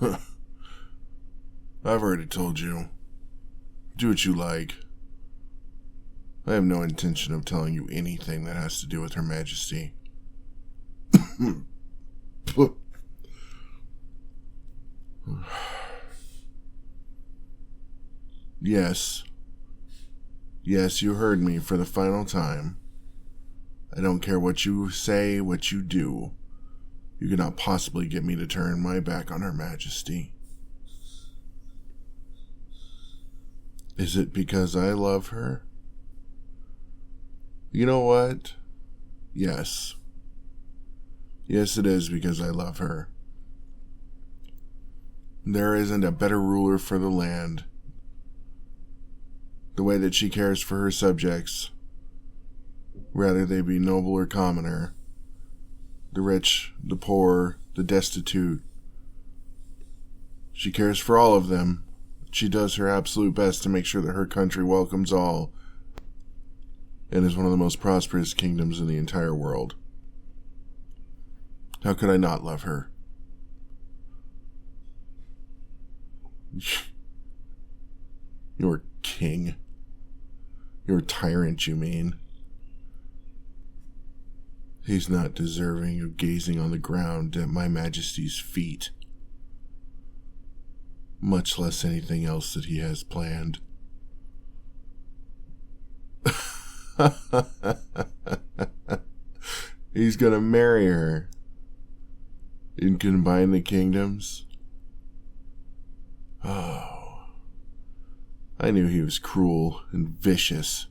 I've already told you. Do what you like. I have no intention of telling you anything that has to do with Her Majesty. Yes. Yes, you heard me for the final time. I don't care what you say, what you do. You cannot possibly get me to turn my back on Her Majesty. Is it because I love her? You know what? Yes. Yes, it is because I love her. There isn't a better ruler for the land. The way that she cares for her subjects, whether they be noble or commoner, the rich, the poor, the destitute. She cares for all of them. She does her absolute best to make sure that her country welcomes all and is one of the most prosperous kingdoms in the entire world. How could I not love her? Your king. Your tyrant, you mean? He's not deserving of gazing on the ground at my Majesty's feet, much less anything else that he has planned. He's gonna marry her and combine the kingdoms. Oh. I knew he was cruel and vicious,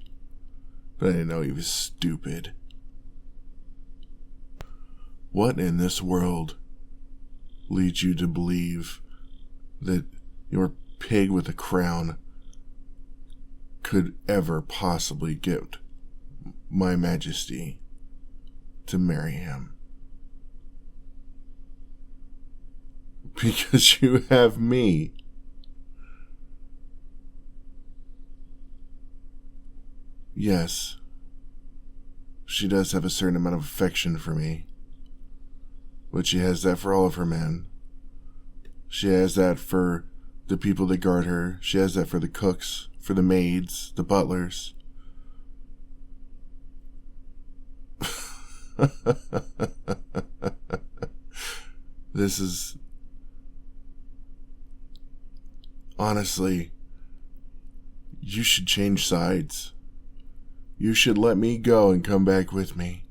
but I didn't know he was stupid. What in this world leads you to believe that your pig with a crown could ever possibly get my Majesty to marry him? Because you have me. Yes, she does have a certain amount of affection for me, but she has that for all of her men. She has that for the people that guard her. She has that for the cooks, for the maids, the butlers. This is... Honestly, you should change sides. You should let me go and come back with me.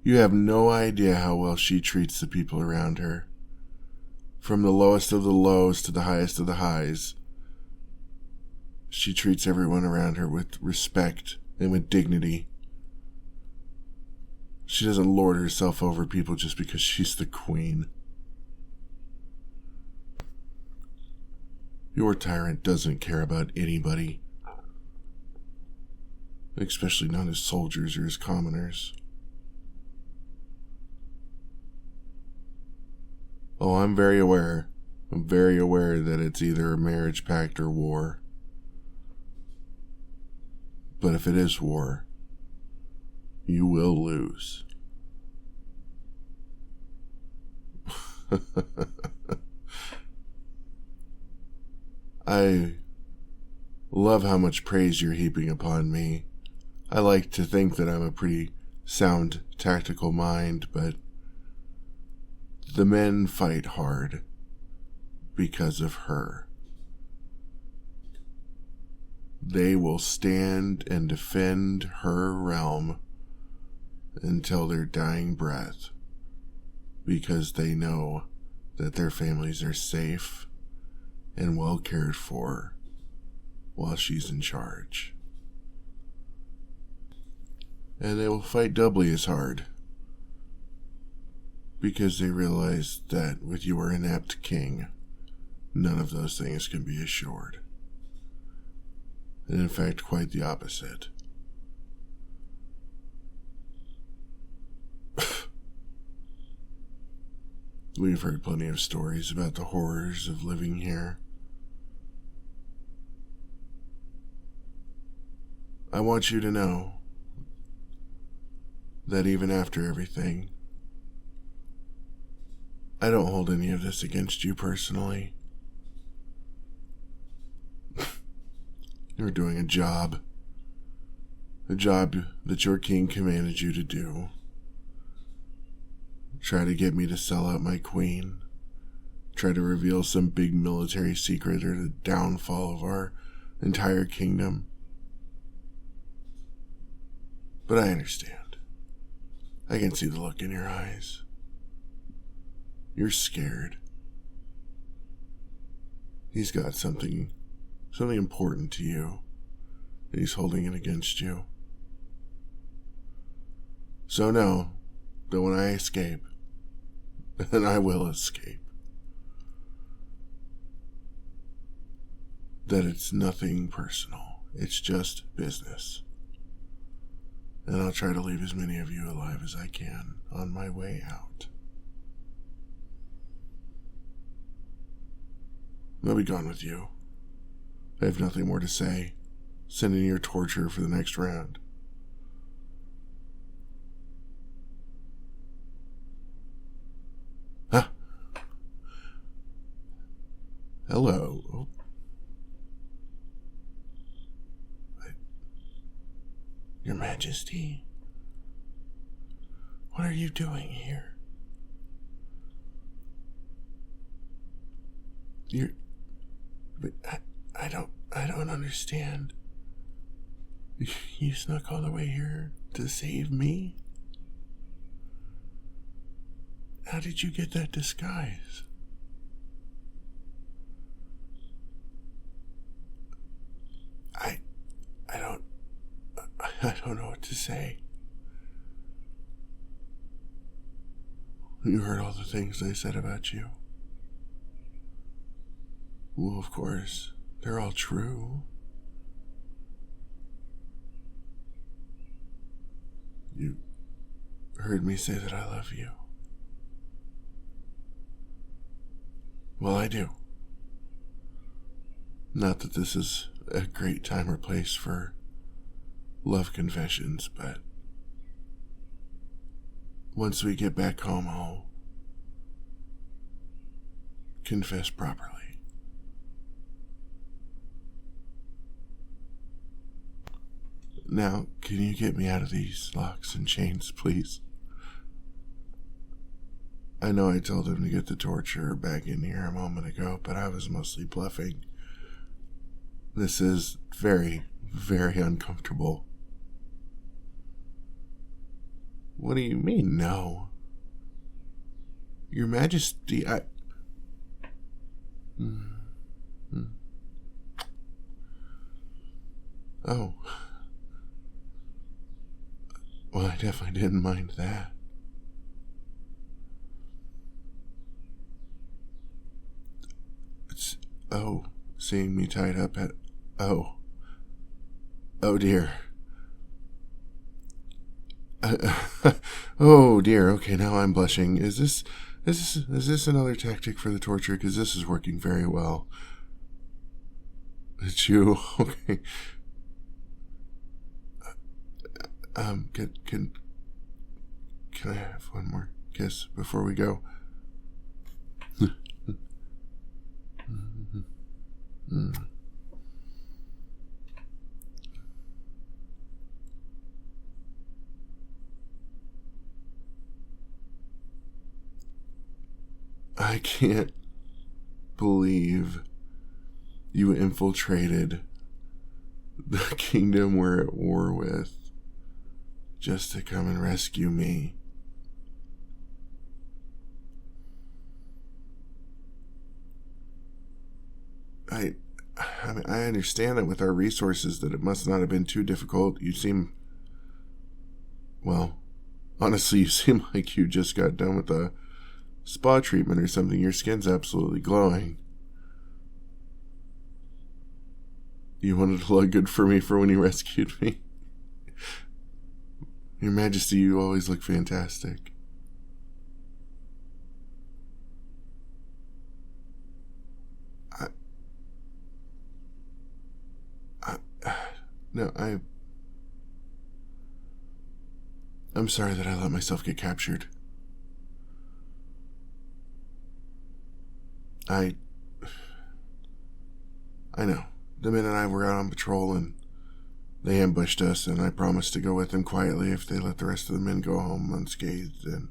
You have no idea how well she treats the people around her. From the lowest of the lows to the highest of the highs. She treats everyone around her with respect and with dignity. She doesn't lord herself over people just because she's the queen. Your tyrant doesn't care about anybody. Especially not his soldiers or his commoners. Oh, I'm very aware. I'm very aware that it's either a marriage pact or war. But if it is war, you will lose. I love how much praise you're heaping upon me. I like to think that I'm a pretty sound tactical mind, but the men fight hard because of her. They will stand and defend her realm until their dying breath, because they know that their families are safe and well cared for while she's in charge. And they will fight doubly as hard, because they realize that with your inept king, none of those things can be assured. And in fact, quite the opposite. We've heard plenty of stories about the horrors of living here. I want you to know that even after everything, I don't hold any of this against you personally. You're doing a job that your king commanded you to do. Try to get me to sell out my queen. Try to reveal some big military secret or the downfall of our entire kingdom. But I understand. I can see the look in your eyes. You're scared. He's got something important to you, and he's holding it against you. So know that when I escape, and I will escape, that it's nothing personal. It's just business. And I'll try to leave as many of you alive as I can on my way out. I'll be gone with you. I have nothing more to say. Send in your torture for the next round. Huh? Hello. Your Majesty, what are you doing here? I don't understand. You snuck all the way here to save me? How did you get that disguise? I don't know what to say. You heard all the things they said about you. Well, of course, they're all true. You heard me say that I love you. Well, I do. Not that this is a great time or place for love confessions, but once we get back home, I'll confess properly. Now, can you get me out of these locks and chains, please? I know I told him to get the torturer back in here a moment ago, but I was mostly bluffing. This is very, very uncomfortable. What do you mean, no? Your Majesty, Oh. Well, I definitely didn't mind that. Seeing me tied up at... Oh dear. Oh dear, okay, now I'm blushing. Is this another tactic for the torture? Because this is working very well. It's you, okay. Can I have one more kiss before we go? I can't believe you infiltrated the kingdom we're at war with just to come and rescue me. I mean, I understand that with our resources that it must not have been too difficult. You seem... Well, honestly, you seem like you just got done with a spa treatment or something. Your skin's absolutely glowing. You wanted to look good for me for when you rescued me. Your Majesty, you always look fantastic. I'm sorry that I let myself get captured. I know. The men and I were out on patrol and they ambushed us, and I promised to go with them quietly if they let the rest of the men go home unscathed, and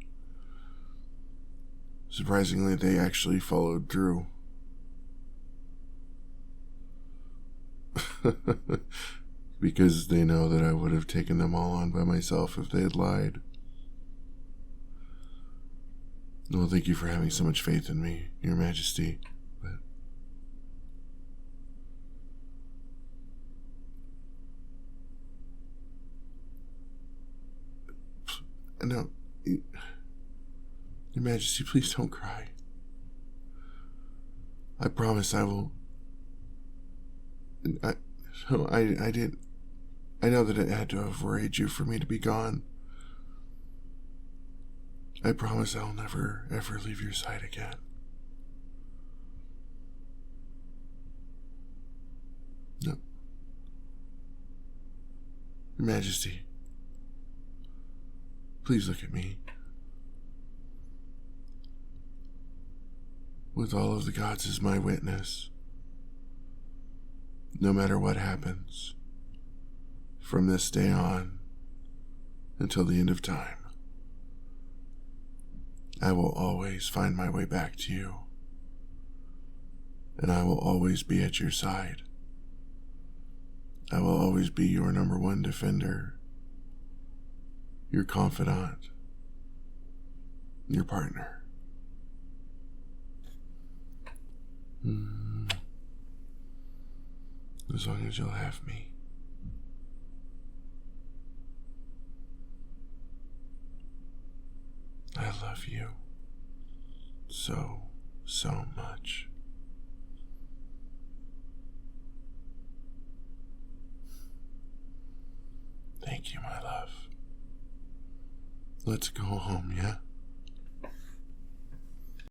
surprisingly, they actually followed through. Because they know that I would have taken them all on by myself if they had lied. Well, thank you for having so much faith in me, Your Majesty. But no, Your Majesty, please don't cry. I promise I will. I didn't. I know that it had to have worried you for me to be gone. I promise I'll never, ever leave your side again. No. Your Majesty, please look at me. With all of the gods as my witness, no matter what happens, from this day on until the end of time, I will always find my way back to you, and I will always be at your side. I will always be your number one defender, your confidant, your partner. As long as you'll have me. I love you so, so much. Thank you, my love. Let's go home, yeah?